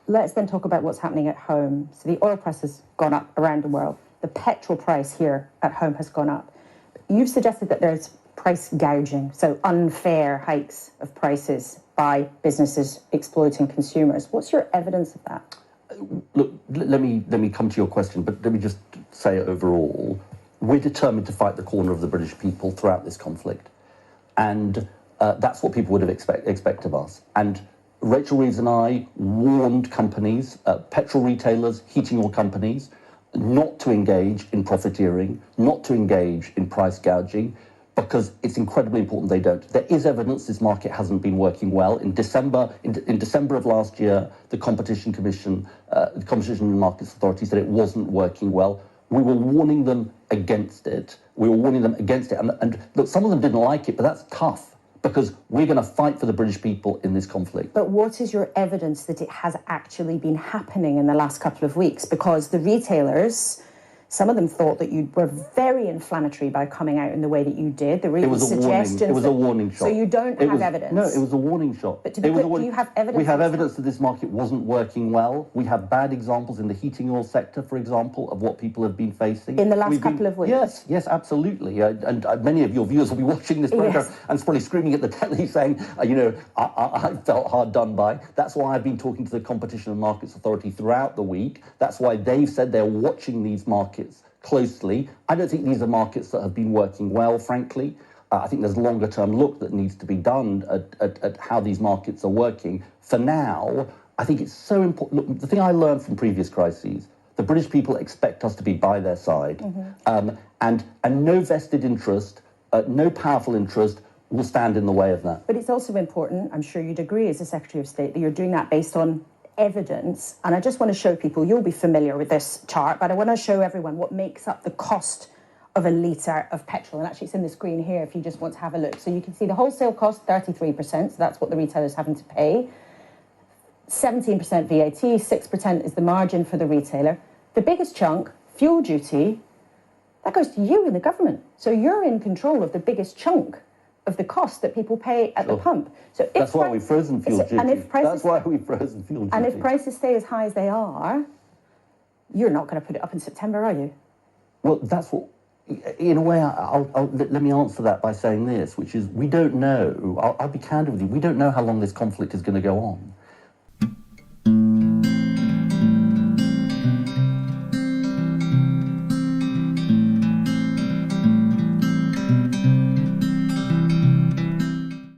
let's then talk about what's happening at home. So the oil price has gone up around the world. The petrol price here at home has gone up. You've suggested that there's price gouging, so unfair hikes of prices by businesses exploiting consumers. What's your evidence of that? Look, let me come to your question, but let me just say overall, we're determined to fight the corner of the British people throughout this conflict. And that's what people would have expect of us. And Rachel Reeves and I warned companies, petrol retailers, heating oil companies, not to engage in profiteering, not to engage in price gouging, because it's incredibly important they don't. There is evidence this market hasn't been working well. In December of last year, the Competition Commission, the Competition and Markets Authority said it wasn't working well. We were warning them against it. And look, some of them didn't like it, but that's tough, because we're going to fight for the British people in this conflict. But what is your evidence that it has actually been happening in the last couple of weeks? Because the retailers, some of them thought that you were very inflammatory by coming out in the way that you did. There were even suggestions. It was a warning shot. So you don't have evidence? No, it was a warning shot. But do you have evidence? We have evidence that this market wasn't working well. We have bad examples in the heating oil sector, for example, of what people have been facing. In the last couple of weeks? Yes, absolutely. And many of your viewers will be watching this program and probably screaming at the telly saying, I felt hard done by. That's why I've been talking to the Competition and Markets Authority throughout the week. That's why they've said they're watching these markets closely. I don't think these are markets that have been working well, frankly. I think there's a longer-term look that needs to be done at how these markets are working. For now, I think it's so important. Look, the thing I learned from previous crises, the British people expect us to be by their side. And no vested interest, no powerful interest will stand in the way of that. But it's also important, I'm sure you'd agree as a Secretary of State, that you're doing that based on evidence. And I just want to show people, you'll be familiar with this chart, but I want to show everyone what makes up the cost of a litre of petrol. And actually it's in the screen here if you just want to have a look. So you can see the wholesale cost, 33%, so that's what the retailer's having to pay. 17% VAT, 6% is the margin for the retailer. The biggest chunk, fuel duty, that goes to you and the government. So you're in control of the biggest chunk of the cost that people pay at the pump. So that's why we've frozen fuel duty. That's why we've frozen fuel duty. And if prices stay as high as they are, you're not going to put it up in September, are you? Well, that's what, in a way, let me answer that by saying this, which is we don't know. I'll be candid with you. We don't know how long this conflict is going to go on.